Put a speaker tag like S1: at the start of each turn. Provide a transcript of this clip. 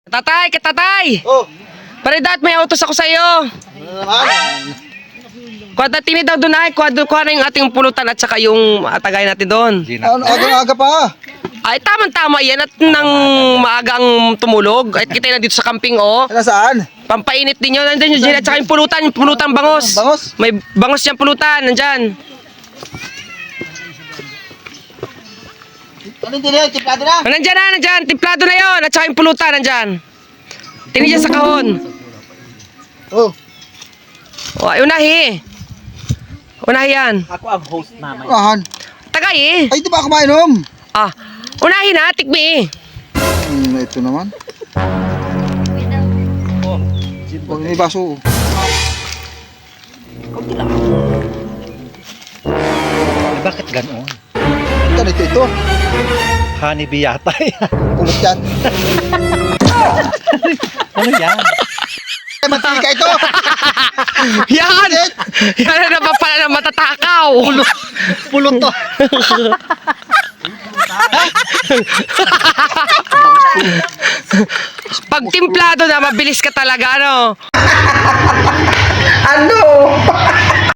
S1: Tatay, katatay!
S2: Oh,
S1: Paridat, may utos ako sa iyo.
S2: ano naman?
S1: Kuwada tinid daw doon ay, kuha na yung ating pulutan at saka yung atagay natin doon.
S2: Ano, aga pa.
S1: Ay, tamang-tama yan at nang maagang tumulog. At kita na dito sa camping, oh.
S2: Nasaan?
S1: Pampainit din yun. Nandyan yung gin at saka yung pulutan bangos.
S2: Bangos?
S1: May bangos yung pulutan, nandyan.
S2: Ano din yan? Tiplado na?
S1: Nandyan. Timplado na yon at saka yung pulutan, nandyan. Tinid yan sa kahon.
S2: Oh,
S1: O, ay, unahi. Unahi yan.
S3: Ako ang host mamaya.
S2: ahan.
S1: Tagay eh.
S2: Ay, di ba ako mainom?
S1: Ah, unahi na, tikmi eh.
S2: Ito naman. Oh, may baso.
S3: Bakit ganoon?
S2: Ito.
S3: Honeybee yata yan.
S2: Pulot yan.
S3: Ano yan?
S2: Ay, mantika ito.
S1: Yan! Yan na naman pala na matatakaw.
S3: Pulot to.
S1: Pag timplado na, mabilis ka talaga, ano?
S2: Ano?